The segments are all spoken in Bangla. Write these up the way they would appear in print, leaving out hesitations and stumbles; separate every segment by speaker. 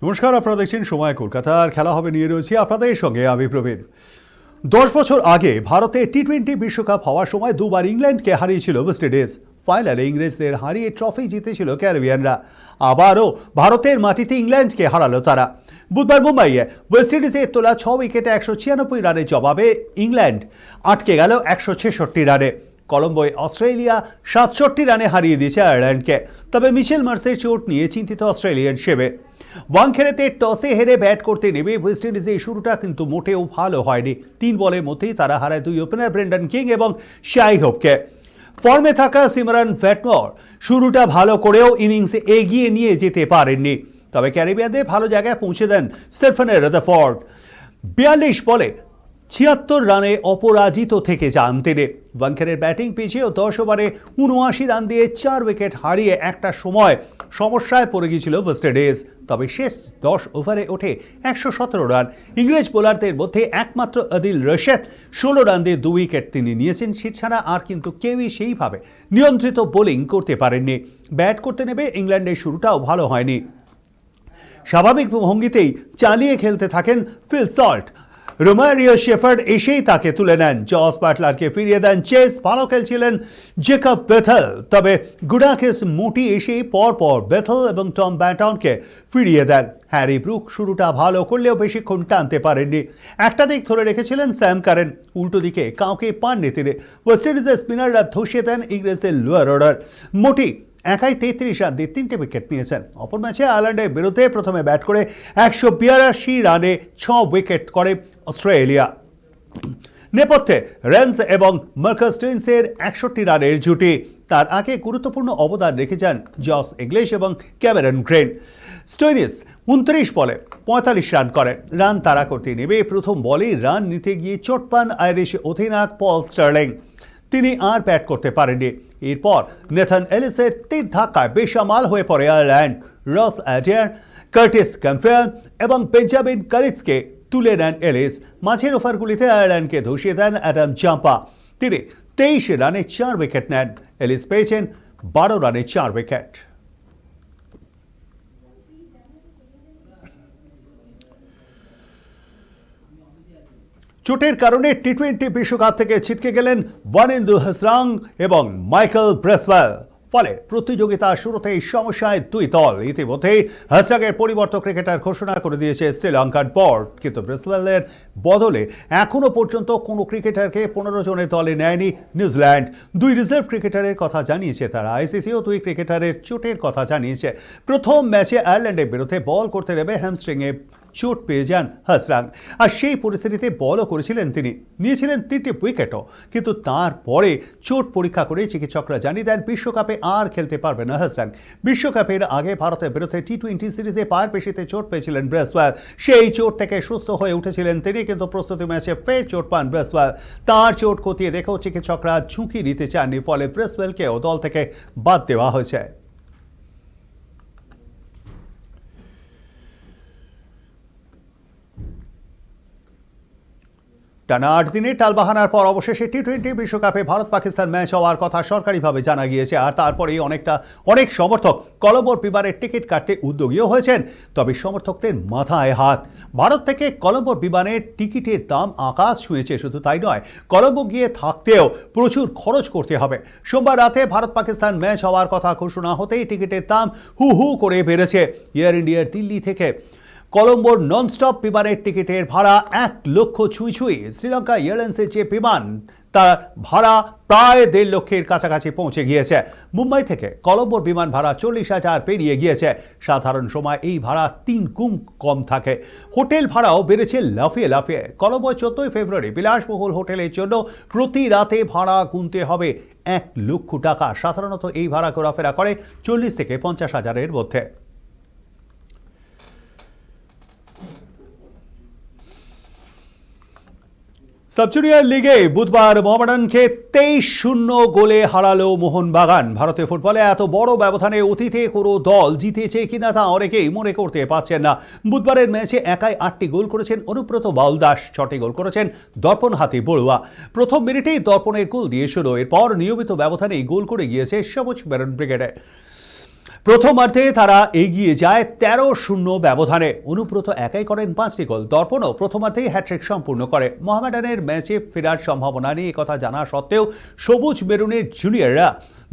Speaker 1: নমস্কার, আপনারা দেখছেন সময় কলকাতার। খেলা হবে নিয়ে রয়েছি আপনাদের সঙ্গে আমি প্রবীর। 10 বছর আগে ভারতে টি-20 বিশ্বকাপ হওয়ার সময় দুবার ইংল্যান্ডকে হারিয়েছিল ওয়েস্ট ইন্ডিজ। ফাইনালে ইংরেজদের হারিয়ে ট্রফি জিতেছিল ক্যারিবিয়ানরা। আবারও ভারতের মাটিতে ইংল্যান্ডকে হারালো তারা। বুধবার মুম্বাইয়ে ওয়েস্ট ইন্ডিজের তোলা 6 উইকেটে 196 রানের জবাবে ইংল্যান্ড আটকে গেল 166 রানে। কলম্বোয় অস্ট্রেলিয়া 67 রানে হারিয়ে দিয়েছে আয়ারল্যান্ডকে। তবে মিচেল মার্সের চোট নিয়ে চিন্তিত অস্ট্রেলিয়ান সেবে। ওয়াংখেড়েতে টসে হেরে ব্যাট করতে নেমে ওয়েস্ট ইন্ডিজের শুরুটা কিন্তু মোটেও ভালো হয়নি। 3 বলের মধ্যেই তারা হারায় 2 ওপেনার ব্রেন্ডন কিং এবং শাই হোপকে। ফর্মে থাকা সিমরন ফ্যাটমর শুরুটা ভালো করেও ইনিংসে এগিয়ে নিয়ে যেতে পারেননি। তবে ক্যারিবিয়ানদের ভালো জায়গায় পৌঁছে দেন স্টেফেন রাদারফোর্ড। 42 বলে 76 রানে অপরাজিত থেকে যান তিনি। ওয়াংখেড়ের ব্যাটিং পিছিয়েও 10 ওভারে 79 রান দিয়ে 4 উইকেট হারিয়ে একটা সময় সমস্যায় পড়ে গিয়েছিল ওয়েস্ট ইন্ডিজ। তবে শেষ 10 ওভারে ওঠে 117 রান। ইংরেজ বোলারদের মধ্যে একমাত্র আদিল রশিদ 16 রান দিয়ে 2 উইকেট তিনি নিয়েছেন। সেছাড়া আর কিন্তু কেউই সেইভাবে নিয়ন্ত্রিত বোলিং করতে পারেননি। ব্যাট করতে নেবে ইংল্যান্ডের শুরুটাও ভালো হয়নি। স্বাভাবিক ভঙ্গিতেই চালিয়ে খেলতে থাকেন ফিল সল্ট। রোমারিও শেফার্ড এসেই তাকে তুলে নেন। জস বাটলারকে ফিরিয়ে দেন চেস। ভালো খেলছিলেন জেকব বেথেল। তবে গুডাকেস মোটি এসেই পরপর বেথেল এবং টম ব্যাটনকে ফিরিয়ে দেন। হ্যারি ব্রুক শুরুটা ভালো করলেও বেশিক্ষণ টানতে পারেননি। একটা দিক ধরে রেখেছিলেন স্যাম কারেন, উল্টো দিকে কাউকে পাননি তিনি। ওয়েস্ট ইন্ডিজের স্পিনাররা ধসিয়ে দেন ইংরেজদের লোয়ার অর্ডার। মোটি একাই 33 রান দিয়ে 3টে উইকেট নিয়েছেন। অপর ম্যাচে আয়ারল্যান্ডের বিরুদ্ধে প্রথমে ব্যাট করে 182 রানে 6 উইকেট করে অস্ট্রেলিয়া। নেপথ্যে রেন্স এবং মার্কাস স্টোইনিসের 61 রানের জুটি। তার আগে গুরুত্বপূর্ণ অবদান রেখে যান জস ইংলিশ এবং ক্যামেরন গ্রিন। স্টোইনিস 29 বলে 45 রান করেন। রান তাড়া করতে নেমে প্রথম বলেই রান নিতে গিয়ে চোট পান আইরিশ অধিনায়ক পল স্টার্লিং। তিনি আর ব্যাট করতে পারেননি। এরপর নেথান এলিসের 3 ধাক্কায় বেসামাল হয়ে পড়ে আয়ারল্যান্ড। রস অ্যাডিয়ার, কার্টিস ক্যাম্পফেল এবং বেঞ্জামিন কারিজকে তুলে নেন এলিস। মাঝের ওভারগুলিতে আয়ারল্যান্ডকে ধসিয়ে দেন অ্যাডাম জাম্পা। তিনি 23 রানে 4 উইকেট নেন। এলিস পেয়েছেন 12 রানে 4 উইকেট। চোটের কারণে টি-20 বিশ্বকাপ থেকে ছিটকে গেলেন ওয়ানিন্দু হাসরাং এবং মাইকেল ব্রেসওয়েল। ফলে প্রতিযোগিতার শুরুতেই সমস্যায় 2 দল। ইতিমধ্যেই হাসরাংয়ের পরিবর্তক ক্রিকেটার ঘোষণা করে দিয়েছে শ্রীলঙ্কার বোর্ড। কিন্তু ব্রেসওয়েলের বদলে এখনও পর্যন্ত কোনো ক্রিকেটারকে 15 জনের দলে নেয়নি নিউজিল্যান্ড। 2 রিজার্ভ ক্রিকেটারের কথা জানিয়েছে তারা। আইসিসিও 2 ক্রিকেটারের চোটের কথা জানিয়েছে। প্রথম ম্যাচে আয়ারল্যান্ডের বিরুদ্ধে বল করতে নেমে হ্যামস্ট্রিংয়ে চোট পেয়ে যান হাসরাং। আর সেই পরিস্থিতিতে বলও করেছিলেন তিনি, নিয়েছিলেন 3টে উইকেটও। কিন্তু তারপরে চোট পরীক্ষা করে চিকিৎসকরা জানিয়ে দেন বিশ্বকাপে আর খেলতে পারবে না হাসরাং। বিশ্বকাপের আগে ভারতের বিরুদ্ধে টি-20 সিরিজে পায়ের পেশিতে চোট পেয়েছিলেন ব্রেসওয়েল। সেই চোট থেকে সুস্থ হয়ে উঠেছিলেন তিনি, কিন্তু প্রস্তুতি ম্যাচে ফের চোট পান ব্রেসওয়েল। তার চোট খতিয়ে দেখেও চিকিৎসকরা ঝুঁকি নিতে চাননি। ফলে ব্রেসওয়েলকেও দল থেকে বাদ দেওয়া হয়েছে। টানা 8 দিনে টালবাহানার পর অবশেষে টি-20 বিশ্বকাপে ভারত পাকিস্তান ম্যাচ হওয়ার কথা সরকারিভাবে জানা গিয়েছে। আর তারপরেই অনেক সমর্থক কলম্বোর বিমানের টিকিট কাটতে উদ্যোগীও হয়েছেন। তবে সমর্থকদের মাথায় হাত। ভারত থেকে কলম্বোর বিমানের টিকিটের দাম আকাশ ছুঁয়েছে। শুধু তাই নয়, কলম্বো গিয়ে থাকতেও প্রচুর খরচ করতে হবে। সোমবার রাতে ভারত পাকিস্তান ম্যাচ হওয়ার কথা ঘোষণা হতেই টিকিটের দাম হু হু করে বেড়েছে। এয়ার ইন্ডিয়ার দিল্লি থেকে কলম্বোর ননস্টপ বিমানের টিকিটের ভাড়া 1 লক্ষ ছুঁই। শ্রীলঙ্কা এয়ারলাইন্সের যে বিমান, তার ভাড়া প্রায় 1.5 লক্ষের কাছাকাছি পৌঁছে গিয়েছে। মুম্বাই থেকে কলম্বোর বিমান ভাড়া 40,000 পেরিয়ে গিয়েছে। সাধারণ সময় এই ভাড়া 3 গুণ কম থাকে। হোটেল ভাড়াও বেড়েছে লাফিয়ে। কলম্বোয় 14 ফেব্রুয়ারি বিলাসবহুল হোটেলের জন্য প্রতি রাতে ভাড়া গুনতে হবে 1 লক্ষ টাকা। সাধারণত এই ভাড়া ঘোরাফেরা করে 40 থেকে 50 হাজারের মধ্যে। সাব জুনিয়র লিগে বুধবার মোহামেডানকে 23-0 গোলে হারালো মোহনবাগান। ভারতীয় ফুটবলে এত বড় ব্যবধানে অতীতে কোনো দল জিতেছে কিনা তা অনেকেই মনে করতে পারছেন না। বুধবারের ম্যাচে একাই 8টি গোল করেছেন অনুব্রত বাউলদাস, 6টি গোল করেছেন দর্পণ হাতি বড়ুয়া। প্রথম মিনিটেই দর্পণের গোল দিয়ে শুরু। এরপর নিয়মিত ব্যবধানেই গোল করে গিয়েছে সবুজ মেরুন ব্রিগেডে। প্রথমার্ধে তারা এগিয়ে যায় 13-0 ব্যবধানে। অনুব্রত একাই করেন 5টি গোল। দর্পণও প্রথমার্ধেই হ্যাট্রিক সম্পূর্ণ করে। মোহামেডানের ম্যাচে ফেরার সম্ভাবনা নিয়ে কথা জানা সত্ত্বেও সবুজ মেরুনের জুনিয়ররা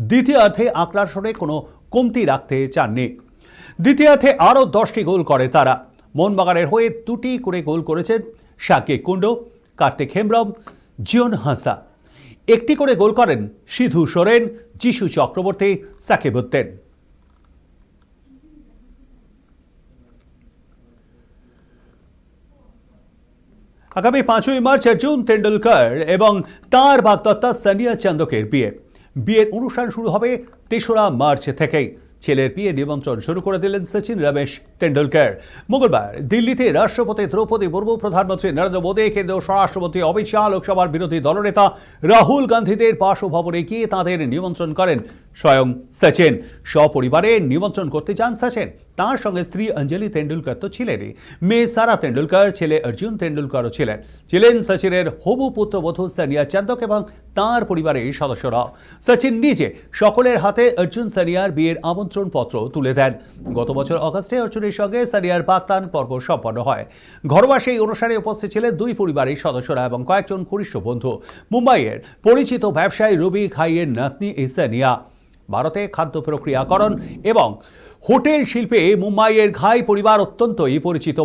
Speaker 1: দ্বিতীয়ার্ধে আগ্রাসনে কোনো কমতি রাখতে চাননি। দ্বিতীয়ার্ধে আরও 10টি গোল করে তারা। মোহনবাগানের হয়ে 2টি করে গোল করেছেন সাকিব কুন্ডু, কার্তিক হেমব্রম, জিওন হাসা। 1টি করে গোল করেন সিধু সোরেন, যিশু চক্রবর্তী, সাকিব উদ্দিন। আগামী 5ই মার্চ অর্জুন তেন্ডুলকর এবং তাঁর বাগদত্তা সানিয়া চান্দকের বিয়ের অনুষ্ঠান শুরু হবে 3রা মার্চ থেকেই। ছেলের বিয়ে নিমন্ত্রণ শুরু করে দিলেন সচিন রমেশ তেন্ডুলকর। মঙ্গলবার দিল্লিতে রাষ্ট্রপতি দ্রৌপদী মুর্মু, প্রধানমন্ত্রী নরেন্দ্র মোদী, কেন্দ্রীয় স্বরাষ্ট্রমন্ত্রী অমিত শাহ, লোকসভার বিরোধী দলনেতা রাহুল গান্ধীদের বাসভবনে গিয়ে তাঁদের নিমন্ত্রণ করেন স্বয়ং সচিন। সপরিবারে নিমন্ত্রণ করতে চান সচিন। তাঁর সঙ্গে স্ত্রী অঞ্জলি তেন্ডুলকর তো ছিলেনই, মেয়ে সারা তেন্ডুলকর, ছেলে অর্জুন তেন্ডুলকরও ছিলেন সচিনের হবু পুত্রবধূ সানিয়া চান্দক এবং তাঁর পরিবারের সদস্যরা। সচিন নিজে সকলের হাতে অর্জুন সানিয়ার বিয়ের আমন্ত্রণ পত্র তুলে দেন। গত বছর অগাস্টে অর্জুনের সঙ্গে সানিয়ার বাগদান পর্ব সম্পন্ন হয়। ঘরোয়া সেই অনুষ্ঠানে উপস্থিত ছিলেন দুই পরিবারের সদস্যরা এবং কয়েকজন ঘনিষ্ঠ বন্ধু। মুম্বাইয়ের পরিচিত ব্যবসায়ী রবি ঘাইয়ের নাতনি সানিয়া। ভারতে খাদ্য প্রক্রিয়াকরণ এবং হোটেল শিল্পে মুম্বাইয়ের ঘাই পরিবার অত্যন্তই পরিচিত।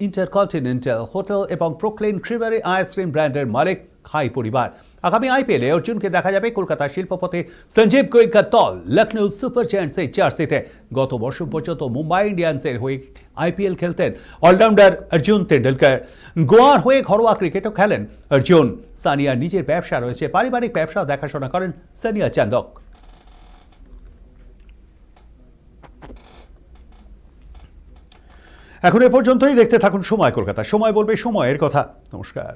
Speaker 1: ইন্টারকন্টিনেন্টাল হোটেল এবং প্রোক্লেন ক্রিমারি আইসক্রিম ব্র্যান্ডের মালিক ঘাই পরিবার। আগামী আইপিএলে অর্জুনকে দেখা যাবে কলকাতার শিল্পপতি সঞ্জীব গোয়েঙ্কার দল লখনৌ সুপার জায়ান্টসের জার্সিতে। গত বর্ষ পর্যন্ত মুম্বাই ইন্ডিয়ান্সের হয়ে আইপিএল খেলতেন অলরাউন্ডার অর্জুন তেন্ডুলকর। গোয়ার হয়ে ঘরোয়া ক্রিকেটও খেলেন অর্জুন। সানিয়ার নিজের ব্যবসা রয়েছে, পারিবারিক ব্যবসা দেখাশোনা করেন সানিয়া চান্দক। এখন এ পর্যন্তই। দেখতে থাকুন সময় কলকাতা। সময় বলবে সময়ের কথা। নমস্কার।